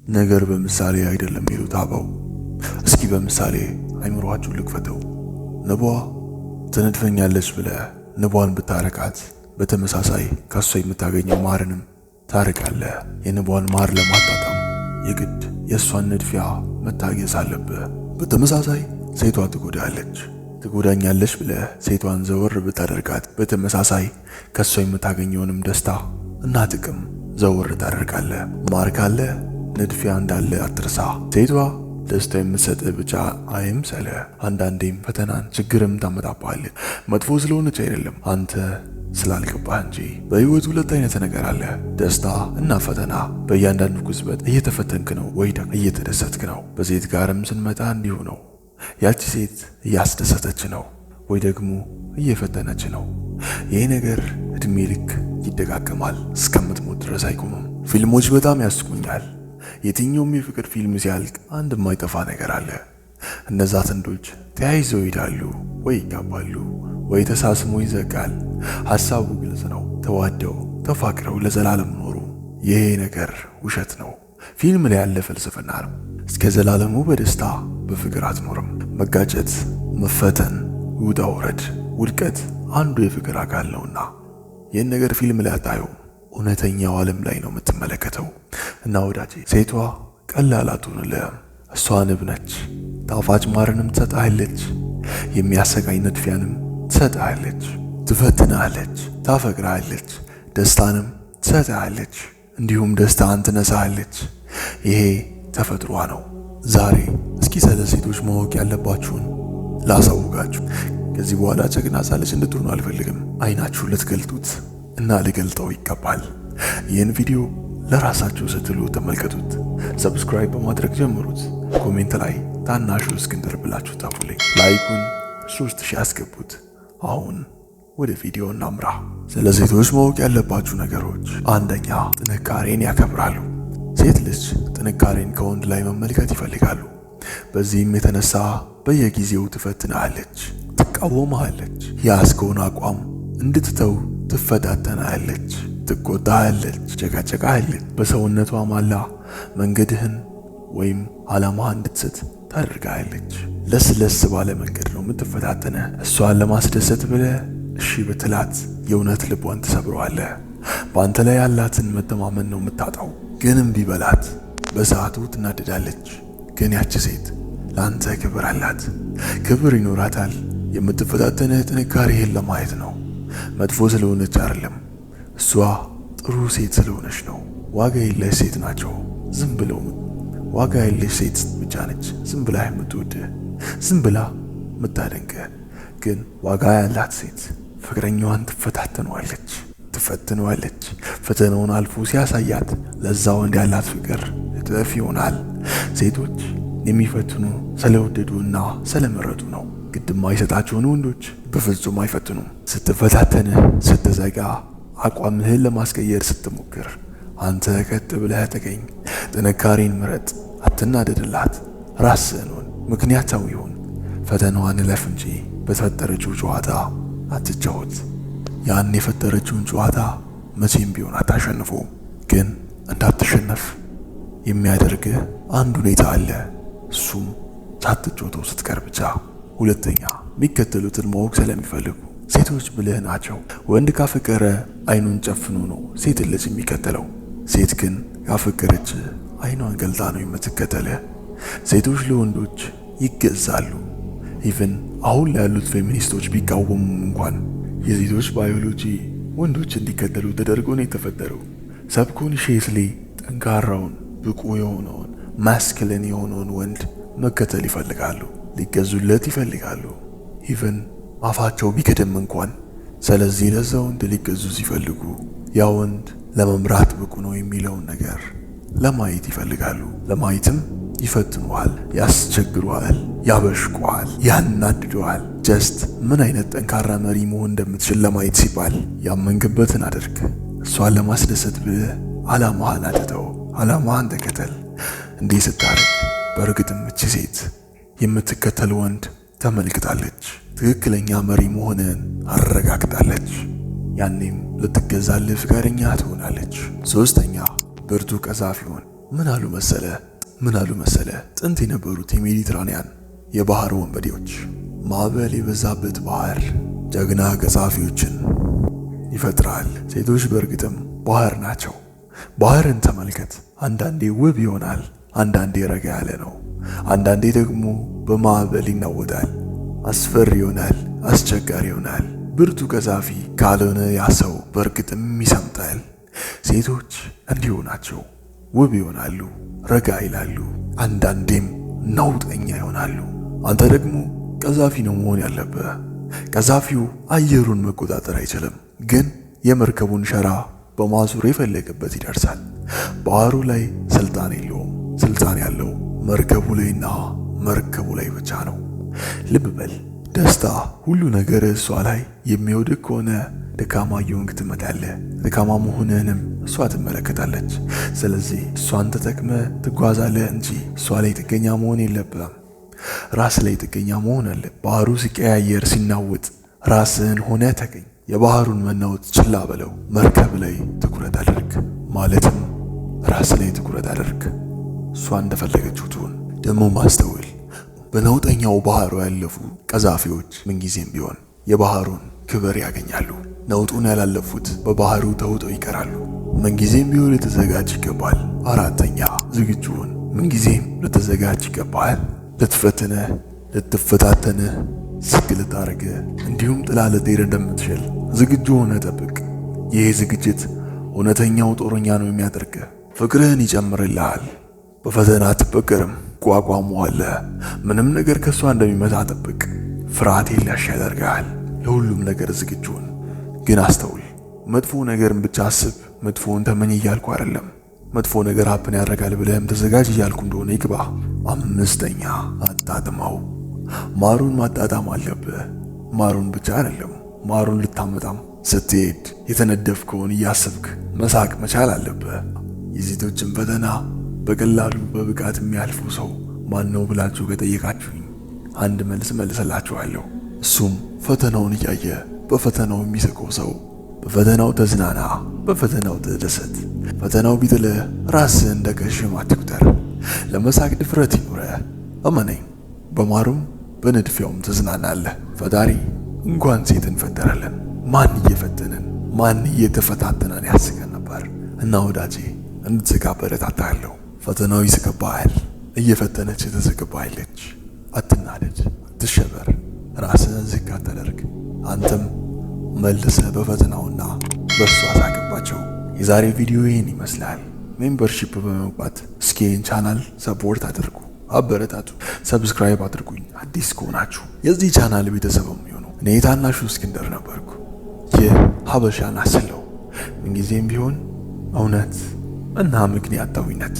ነገር በምሳሌ አይደለም ይሉት አበው። እስኪ በምሳሌ አይምሮአችሁን ልክፈተው። ንቧ ትነድፈኛለች ብለህ ንቧን ብታረቃት በተመሳሳይ ከሷ የምታገኘው ማርንም ታርቃለህ። የንቧን ማር ለማጣጣም የግድ የሷን ንድፊያ መታገስ አለብህ። በተመሳሳይ ሴቷ ትጎዳኛለች ብለህ ሴቷን ዘወር ብታደርጋት በተመሳሳይ ከሷ የምታገኘውንም ደስታ እና ጥቅም ዘወር ታደርጋለህ። ማር ካለ ንድፊያ እንዳለ አትርሳ። ሴቷ ደስታ የምትሰጥህ ብቻ አይምሰልህ። አንዳንዴም ፈተናን ችግርም ታመጣብሃለች። መጥፎ ስለሆነች አይደለም አንተ ስላልገባህ እንጂ። በህይወት ሁለት አይነት ነገር አለ፣ ደስታ እና ፈተና። በእያንዳንዱ ቅጽበት እየተፈተንክ ነው ወይ እየተደሰትክ ነው። በሴት ጋርም ስንመጣ እንዲሁ ነው። ያቺ ሴት እያስደሰተች ነው ወይ ደግሞ እየፈተነች ነው። ይሄ ነገር እድሜ ልክ ይደጋገማል፣ እስከምትሞት ድረስ አይቆምም። ፊልሞች በጣም ያስቁኛል። የትኛውም የፍቅር ፊልም ሲያልቅ አንድ የማይጠፋ ነገር አለ። እነዛ ጥንዶች ተያይዘው ይሄዳሉ ወይ ይጋባሉ ወይ ተሳስሞ ይዘጋል። ሐሳቡ ግልጽ ነው። ተዋደው ተፋቅረው ለዘላለም ኖሩ። ይሄ ነገር ውሸት ነው። ፊልም ላይ ያለ ፍልስፍና ነው። እስከ ዘላለሙ በደስታ በፍቅር አትኖርም። መጋጨት፣ መፈተን፣ ውጣ ውረድ፣ ውድቀት አንዱ የፍቅር አካል ነውና ይህን ነገር ፊልም ላይ አታየውም። እውነተኛው ዓለም ላይ ነው የምትመለከተው። እና ወዳጄ ሴቷ ቀላል አትሆንልህም። እሷ ንብ ነች። ጣፋጭ ማርንም ትሰጥሃለች፣ የሚያሰቃይ ንድፊያንም ትሰጥሃለች፣ ትፈትናለች፣ ታፈቅራለች፣ ደስታንም ትሰጥሃለች፣ እንዲሁም ደስታን ትነሳሃለች። ይሄ ተፈጥሯ ነው። ዛሬ እስኪ ስለ ሴቶች ማወቅ ያለባችሁን ላሳውቃችሁ። ከዚህ በኋላ ጀግና ሳለች እንድትሆኑ አልፈልግም። አይናችሁ ልትገልጡት እና ልገልጠው ይገባል። ይህን ቪዲዮ ለራሳችሁ ስትሉ ተመልከቱት። ሰብስክራይብ በማድረግ ጀምሩት። ኮሜንት ላይ ታናሹ እስክንድር ብላችሁ ጻፉልኝ። ላይኩን 3000 ያስገቡት። አሁን ወደ ቪዲዮ እናምራ። ስለ ሴቶች ማወቅ ያለባችሁ ነገሮች፣ አንደኛ ጥንካሬን ያከብራሉ። ሴት ልጅ ጥንካሬን ከወንድ ላይ መመልከት ይፈልጋሉ። በዚህም የተነሳ በየጊዜው ትፈትናለች፣ ትቃወማለች፣ የያዝከውን አቋም እንድትተው ትፈታተናለች፣ ትቆጣለች፣ ጨቃጨቃለች። በሰውነቷ ማላ መንገድህን ወይም ዓላማህን እንድትስት ታደርጋለች። ለስለስ ባለ መንገድ ነው የምትፈታተነ። እሷን ለማስደሰት ብለህ እሺ ብትላት የእውነት ልቧን ትሰብረዋለህ። በአንተ ላይ ያላትን መተማመን ነው የምታጣው። ግን እምቢ በላት፣ በሰዓቱ ትናደዳለች። ግን ያቺ ሴት ለአንተ ክብር አላት፣ ክብር ይኖራታል። የምትፈታተንህ ጥንካሬህን ለማየት ነው። መጥፎ ስለሆነች አይደለም፣ እሷ ጥሩ ሴት ስለሆነች ነው። ዋጋ የለሽ ሴት ናቸው ዝም ብለው። ዋጋ የለሽ ሴት ብቻ ነች ዝም ብላ የምትወድህ፣ ዝም ብላ የምታደንቅህ። ግን ዋጋ ያላት ሴት ፍቅረኛዋን ትፈትነዋለች። ፈተናውን አልፎ ሲያሳያት ለዛ ወንድ ያላት ፍቅር እጥፍ ይሆናል። ሴቶች የሚፈትኑ ስለወደዱና ስለመረጡ ነው። ግድም አይሰጣቸውን ወንዶች በፍጹም አይፈትኑም። ስትፈታተንህ፣ ስትዘጋ፣ አቋምህን ለማስቀየር ስትሞክር አንተ ቀጥ ብለህ ተገኝ። ጥንካሬን ምረጥ። አትናደድላት። ራስህን ሁን፣ ምክንያታዊ ሁን። ፈተናዋን እለፍ እንጂ በተፈጠረችው ጨዋታ አትጫወት። ያን የፈጠረችውን ጨዋታ መቼም ቢሆን አታሸንፈውም። ግን እንዳትሸነፍ የሚያደርግህ አንድ ሁኔታ አለ። እሱም ሳትጫወተው ስትቀር ብቻ። ሁለተኛ የሚከተሉትን ማወቅ ስለሚፈልጉ ሴቶች ብልህ ናቸው። ወንድ ካፈቀረ አይኑን ጨፍኖ ነው ሴት ልጅ የሚከተለው። ሴት ግን ካፈቀረች አይኗን ገልጣ ነው የምትከተልህ። ሴቶች ለወንዶች ይገዛሉ። ኢቭን አሁን ላይ ያሉት ፌሚኒስቶች ቢቃወሙም እንኳን የሴቶች ባዮሎጂ ወንዶች እንዲከተሉ ተደርጎ ነው የተፈጠረው። ሰብኮንሺየስሊ ጠንካራውን፣ ብቁ የሆነውን፣ ማስክሊን የሆነውን ወንድ መከተል ይፈልጋሉ፣ ሊገዙለት ይፈልጋሉ። ኢቭን አፋቸው ቢከደም እንኳን። ስለዚህ ለዛ ወንድ ሊገዙ ሲፈልጉ ያ ወንድ ለመምራት ብቁ ነው የሚለውን ነገር ለማየት ይፈልጋሉ። ለማየትም ይፈትኑሃል፣ ያስቸግሩሃል፣ ያበሽቁሃል፣ ያናድዱሃል። ጀስት ምን አይነት ጠንካራ መሪ መሆን እንደምትችል ለማየት ሲባል ያመንክበትን አድርግ። እሷን ለማስደሰት ብለህ ዓላማህን አትተው፣ ዓላማህን ተከተል። እንዲህ ስታደርግ በእርግጥም እቺ ሴት የምትከተል ወንድ ተመልክታለች፣ ትክክለኛ መሪ መሆንን አረጋግጣለች። ያኔም ልትገዛልህ ፍቃደኛ ትሆናለች። ሶስተኛ ብርቱ ቀዛፊውን ምን አሉ መሰለ ጥንት የነበሩት የሜዲትራኒያን የባህር ወንበዴዎች ማዕበል የበዛበት ባህር ጀግና ቀዛፊዎችን ይፈጥራል። ሴቶች በእርግጥም ባህር ናቸው። ባህርን ተመልከት። አንዳንዴ ውብ ይሆናል፣ አንዳንዴ ረጋ ያለ ነው፣ አንዳንዴ ደግሞ በማዕበል ይናወጣል። አስፈሪ ይሆናል፣ አስቸጋሪ ይሆናል። ብርቱ ቀዛፊ ካልሆነ ያ ሰው በእርግጥም ይሰምጣል። ሴቶች እንዲሁ ናቸው። ውብ ይሆናሉ፣ ረጋ ይላሉ፣ አንዳንዴም ነውጠኛ ይሆናሉ። አንተ ደግሞ ቀዛፊ ነው መሆን ያለብህ። ቀዛፊው አየሩን መቆጣጠር አይችልም፣ ግን የመርከቡን ሸራ በማዞር የፈለገበት ይደርሳል። ባህሩ ላይ ስልጣን የለውም። ስልጣን ያለው መርከቡ ላይና መርከቡ ላይ ብቻ ነው። ልብ በል፣ ደስታ ሁሉ ነገር እሷ ላይ የሚወድቅ ከሆነ ደካማ እየሆንክ ትመጣለህ። ደካማ መሆንህንም እሷ ትመለከታለች። ስለዚህ እሷን ተጠቅመህ ትጓዛለህ እንጂ እሷ ላይ ጥገኛ መሆን የለብህም። ራስ ላይ ጥገኛ መሆን አለ። ባህሩ ሲቀያየር ሲናወጥ ራስህን ሆነ ተገኝ። የባህሩን መናወጥ ችላ በለው። መርከብ ላይ ትኩረት አድርግ፣ ማለትም ራስ ላይ ትኩረት አድርግ። እሷ እንደፈለገችው ትሁን። ደግሞ ማስተውል፣ በነውጠኛው ባህሩ ያለፉ ቀዛፊዎች ምንጊዜም ቢሆን የባህሩን ክብር ያገኛሉ። ነውጡን ያላለፉት በባህሩ ተውጠው ይቀራሉ። ምንጊዜም ቢሆን ልትዘጋጅ ይገባል። አራተኛ፣ ዝግጁ ሁን። ምንጊዜም ልትዘጋጅ ይገባል። ልትፈትንህ፣ ልትፈታተንህ፣ ዝግ ልታረግህ፣ እንዲሁም ጥላ ልትሄድ እንደምትችል ዝግጁ ሆነ ጠብቅ። ይህ ዝግጅት እውነተኛው ጦረኛ ነው የሚያደርግህ። ፍቅርህን ይጨምርልሃል። በፈተና አትበገርም፣ ቋቋመዋለህ። ምንም ነገር ከሷ እንደሚመጣ ጠብቅ። ፍርሃት የለሽ ያደርግሃል። ለሁሉም ነገር ዝግጁ ሁን። ግን አስተውል፣ መጥፎ ነገርን ብቻ አስብ። መጥፎውን ተመኝ እያልኩ አይደለም። መጥፎ ነገር ሀፕን ያደርጋል ብለህም ተዘጋጅ እያልኩ እንደሆነ ይግባ። አምስተኛ፣ አጣጥመው። ማሩን ማጣጣም አለብህ። ማሩን ብቻ አይደለም፣ ማሩን ልታመጣም ስትሄድ የተነደፍከውን እያሰብክ መሳቅ መቻል አለብህ። የሴቶችን ፈተና በቀላሉ በብቃት የሚያልፉ ሰው ማን ነው ብላችሁ ከጠየቃችሁኝ አንድ መልስ መልስላችኋለሁ። እሱም ፈተናውን እያየ በፈተናው የሚስቀው ሰው። በፈተናው ተዝናና፣ በፈተናው ተደሰት። ፈተናው ቢጥልህ ራስህን እንደ ገሽም አትቁጠር። ለመሳቅ ድፍረት ይኑረህ። እመነኝ፣ በማሩም በንድፊያውም ትዝናናለህ። ፈጣሪ እንኳን ሴትን ፈጠረልን። ማን እየፈተንን ማን እየተፈታተነን ያስቀን ነበር። እና ወዳጄ እንድትስቅ አበረታታለሁ። ፈተናው ይስቅብሃል፣ እየፈተነች ትስቅብሃለች። አትናደድ፣ አትሸበር፣ ራስህን ዝቅ አታደርግ። አንተም መልሰህ በፈተናውና በእሷ ሳቅባቸው። የዛሬ ቪዲዮ ይህን ይመስላል። ሜምበርሺፕ በመግባት እስኪ ይህን ቻናል ሰፖርት አድርጉ፣ አበረታቱ። ሰብስክራይብ አድርጉኝ አዲስ ከሆናችሁ የዚህ ቻናል ቤተሰብም ይሁኑ። እኔ ታናሹ እስክንድር ነበርኩ። ይህ ሀበሻን አስለው። ምንጊዜም ቢሆን እውነት እና ምክንያታዊነት